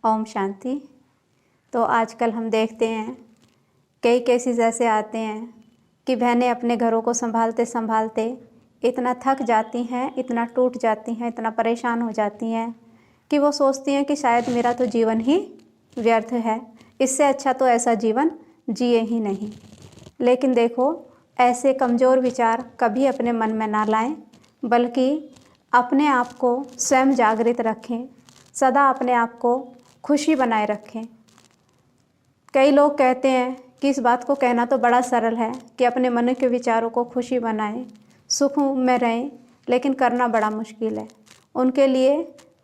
ओम शांति। तो आजकल हम देखते हैं कई केसेस ऐसे आते हैं कि बहनें अपने घरों को संभालते संभालते इतना थक जाती हैं, इतना टूट जाती हैं, इतना परेशान हो जाती हैं कि वो सोचती हैं कि शायद मेरा तो जीवन ही व्यर्थ है, इससे अच्छा तो ऐसा जीवन जिए ही नहीं। लेकिन देखो, ऐसे कमज़ोर विचार कभी अपने मन में ना लाएं, बल्कि अपने आप को स्वयं जागृत रखें, सदा अपने आप को खुशी बनाए रखें। कई लोग कहते हैं कि इस बात को कहना तो बड़ा सरल है कि अपने मन के विचारों को खुशी बनाएं, सुख में रहें, लेकिन करना बड़ा मुश्किल है। उनके लिए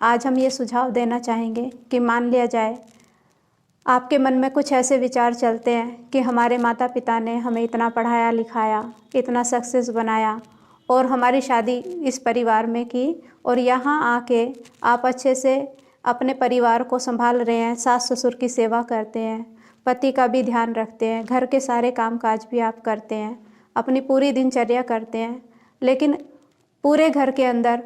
आज हम ये सुझाव देना चाहेंगे कि मान लिया जाए आपके मन में कुछ ऐसे विचार चलते हैं कि हमारे माता पिता ने हमें इतना पढ़ाया लिखाया, इतना सक्सेस बनाया और हमारी शादी इस परिवार में की, और यहाँ आके आप अच्छे से अपने परिवार को संभाल रहे हैं, सास ससुर की सेवा करते हैं, पति का भी ध्यान रखते हैं, घर के सारे काम काज भी आप करते हैं, अपनी पूरी दिनचर्या करते हैं, लेकिन पूरे घर के अंदर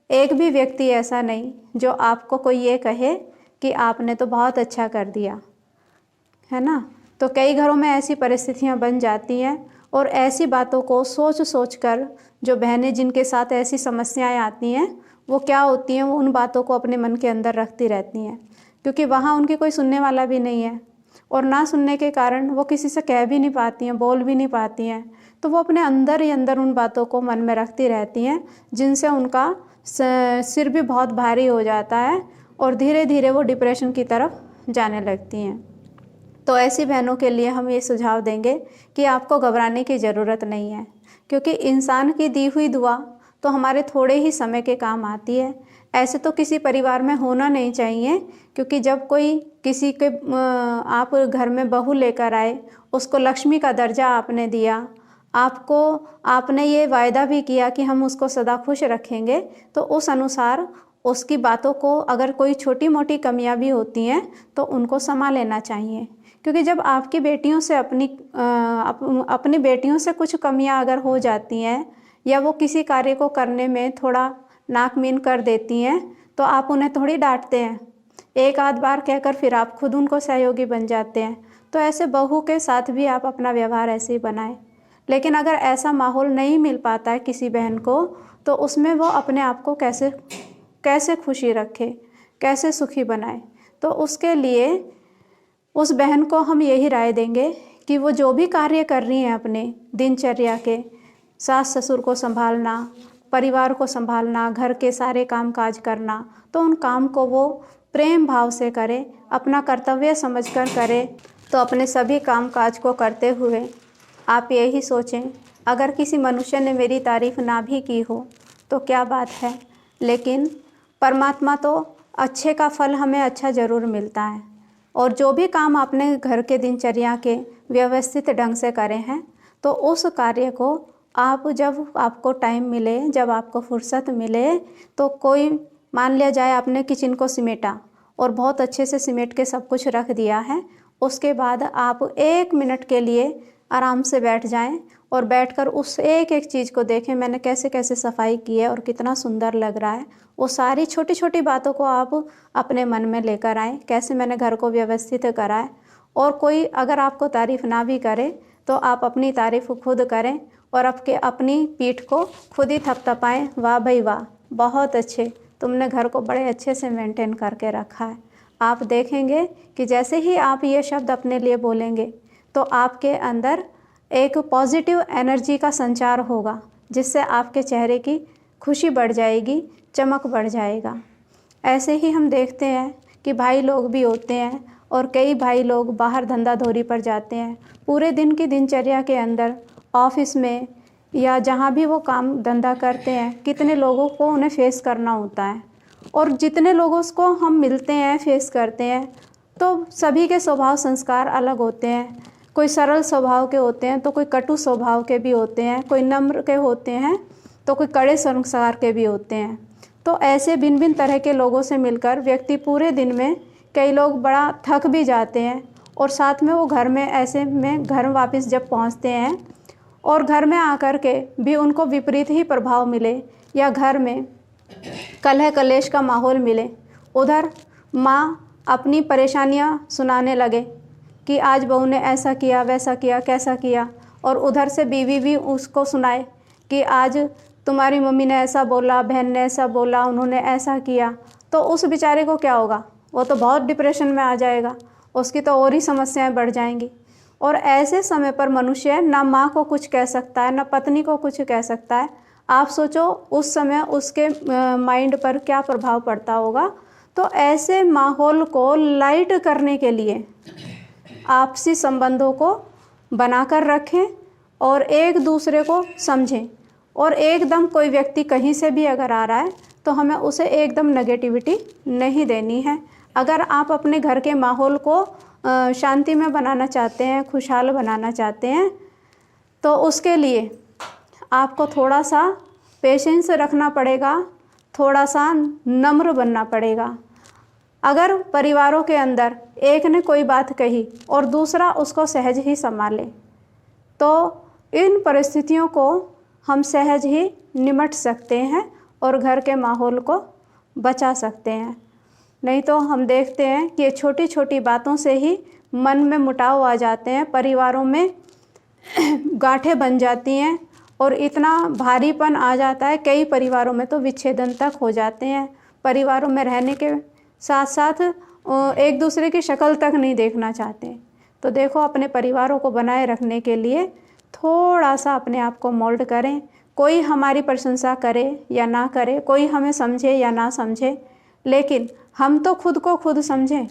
एक भी व्यक्ति ऐसा नहीं जो आपको कोई ये कहे कि आपने तो बहुत अच्छा कर दिया, है ना। तो कई घरों में ऐसी परिस्थितियां बन जाती हैं और ऐसी बातों को सोच सोच कर जो बहनें जिनके साथ ऐसी समस्याएं आती हैं वो क्या होती हैं, वो उन बातों को अपने मन के अंदर रखती रहती हैं, क्योंकि वहाँ उनकी कोई सुनने वाला भी नहीं है और ना सुनने के कारण वो किसी से कह भी नहीं पाती हैं, बोल भी नहीं पाती हैं। तो वो अपने अंदर ही अंदर उन बातों को मन में रखती रहती हैं, जिनसे उनका सिर भी बहुत भारी हो जाता है और धीरे धीरे वो डिप्रेशन की तरफ जाने लगती हैं। तो ऐसी बहनों के लिए हम ये सुझाव देंगे कि आपको घबराने की ज़रूरत नहीं है, क्योंकि इंसान की दी हुई दुआ तो हमारे थोड़े ही समय के काम आती है। ऐसे तो किसी परिवार में होना नहीं चाहिए, क्योंकि जब कोई किसी के आप घर में बहू लेकर आए, उसको लक्ष्मी का दर्जा आपने दिया, आपने ये वायदा भी किया कि हम उसको सदा खुश रखेंगे, तो उस अनुसार उसकी बातों को अगर कोई छोटी मोटी कमियां भी होती हैं तो उनको संभाल लेना चाहिए। क्योंकि जब आपकी बेटियों से अपनी बेटियों से कुछ कमियां अगर हो जाती हैं या वो किसी कार्य को करने में थोड़ा नाकमीन कर देती हैं, तो आप उन्हें थोड़ी डांटते हैं, एक आध बार कहकर फिर आप खुद उनको सहयोगी बन जाते हैं। तो ऐसे बहू के साथ भी आप अपना व्यवहार ऐसे ही बनाएं। लेकिन अगर ऐसा माहौल नहीं मिल पाता है किसी बहन को, तो उसमें वो अपने आप को कैसे खुशी रखे, कैसे सुखी बनाए। तो उसके लिए उस बहन को हम यही राय देंगे कि वो जो भी कार्य कर रही हैं अपने दिनचर्या के, सास ससुर को संभालना, परिवार को संभालना, घर के सारे काम काज करना, तो उन काम को वो प्रेम भाव से करे, अपना कर्तव्य समझकर करे। तो अपने सभी काम काज को करते हुए आप यही सोचें, अगर किसी मनुष्य ने मेरी तारीफ़ ना भी की हो तो क्या बात है, लेकिन परमात्मा तो अच्छे का फल हमें अच्छा ज़रूर मिलता है। और जो भी काम आपने घर के दिनचर्या के व्यवस्थित ढंग से करे हैं, तो उस कार्य को आप जब आपको टाइम मिले, जब आपको फुर्सत मिले, तो कोई मान लिया जाए आपने किचन को सिमेटा और बहुत अच्छे से सिमेट के सब कुछ रख दिया है, उसके बाद आप 1 मिनट के लिए आराम से बैठ जाएं और बैठकर उस एक एक चीज़ को देखें, मैंने कैसे कैसे सफाई की है और कितना सुंदर लग रहा है। वो सारी छोटी छोटी बातों को आप अपने मन में लेकर आएँ, कैसे मैंने घर को व्यवस्थित करा है। और कोई अगर आपको तारीफ़ ना भी करे तो आप अपनी तारीफ़ खुद करें और अपनी पीठ को खुद ही थपथपाएं, वाह भाई वाह, बहुत अच्छे, तुमने घर को बड़े अच्छे से मेंटेन करके रखा है। आप देखेंगे कि जैसे ही आप ये शब्द अपने लिए बोलेंगे तो आपके अंदर एक पॉजिटिव एनर्जी का संचार होगा, जिससे आपके चेहरे की खुशी बढ़ जाएगी, चमक बढ़ जाएगा। ऐसे ही हम देखते हैं कि भाई लोग भी होते हैं और कई भाई लोग बाहर धंधा धोरी पर जाते हैं। पूरे दिन की दिनचर्या के अंदर ऑफिस में या जहाँ भी वो काम धंधा करते हैं, कितने लोगों को उन्हें फेस करना होता है, और जितने लोगों को हम मिलते हैं, फेस करते हैं, तो सभी के स्वभाव संस्कार अलग होते हैं। कोई सरल स्वभाव के होते हैं तो कोई कटु स्वभाव के भी होते हैं, कोई नम्र के होते हैं तो कोई कड़े संस्कार के भी होते हैं। तो ऐसे भिन्न भिन्न तरह के लोगों से मिलकर व्यक्ति पूरे दिन में कई लोग बड़ा थक भी जाते हैं, और साथ में वो घर में ऐसे में घर वापस जब पहुंचते हैं और घर में आकर के भी उनको विपरीत ही प्रभाव मिले या घर में कलह कलेश का माहौल मिले, उधर माँ अपनी परेशानियाँ सुनाने लगे कि आज बहू ने ऐसा किया, वैसा किया, कैसा किया, और उधर से बीवी भी उसको सुनाए कि आज तुम्हारी मम्मी ने ऐसा बोला, बहन ने ऐसा बोला, उन्होंने ऐसा किया, तो उस बेचारे को क्या होगा? वो तो बहुत डिप्रेशन में आ जाएगा, उसकी तो और ही समस्याएं बढ़ जाएंगी। और ऐसे समय पर मनुष्य ना माँ को कुछ कह सकता है, ना पत्नी को कुछ कह सकता है। आप सोचो उस समय उसके माइंड पर क्या प्रभाव पड़ता होगा। तो ऐसे माहौल को लाइट करने के लिए आपसी संबंधों को बनाकर रखें और एक दूसरे को समझें। और एकदम कोई व्यक्ति कहीं से भी अगर आ रहा है तो हमें उसे एकदम नेगेटिविटी नहीं देनी है। अगर आप अपने घर के माहौल को शांति में बनाना चाहते हैं, खुशहाल बनाना चाहते हैं, तो उसके लिए आपको थोड़ा सा पेशेंस रखना पड़ेगा, थोड़ा सा नम्र बनना पड़ेगा। अगर परिवारों के अंदर एक ने कोई बात कही और दूसरा उसको सहज ही संभाले, तो इन परिस्थितियों को हम सहज ही निमट सकते हैं और घर के माहौल को बचा सकते हैं। नहीं तो हम देखते हैं कि छोटी छोटी बातों से ही मन में मुटाव आ जाते हैं, परिवारों में गांठें बन जाती हैं और इतना भारीपन आ जाता है। कई परिवारों में तो विच्छेदन तक हो जाते हैं। परिवारों में रहने के साथ साथ एक दूसरे की शक्ल तक नहीं देखना चाहते। तो देखो, अपने परिवारों को बनाए रखने के लिए थोड़ा सा अपने आप को मोल्ड करें। कोई हमारी प्रशंसा करे या ना करे, कोई हमें समझे या ना समझे, लेकिन हम तो खुद को खुद समझें।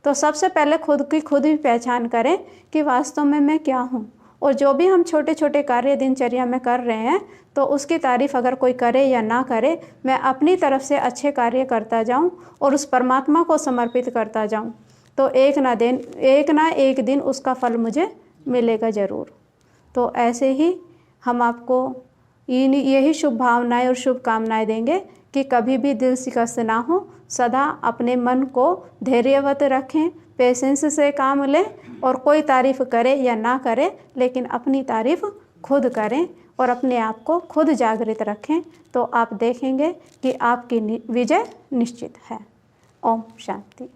तो सबसे पहले खुद की खुद ही पहचान करें कि वास्तव में मैं क्या हूँ। और जो भी हम छोटे छोटे कार्य दिनचर्या में कर रहे हैं, तो उसकी तारीफ़ अगर कोई करे या ना करे, मैं अपनी तरफ से अच्छे कार्य करता जाऊँ और उस परमात्मा को समर्पित करता जाऊँ, तो एक ना एक दिन उसका फल मुझे मिलेगा ज़रूर। तो ऐसे ही हम आपको यही शुभ भावनाएं और शुभकामनाएं देंगे कि कभी भी दिल शिकस्त ना हो। सदा अपने मन को धैर्यवत रखें, पेशेंस से काम लें, और कोई तारीफ़ करे या ना करे, लेकिन अपनी तारीफ़ खुद करें और अपने आप को खुद जागृत रखें। तो आप देखेंगे कि आपकी विजय निश्चित है। ओम शांति।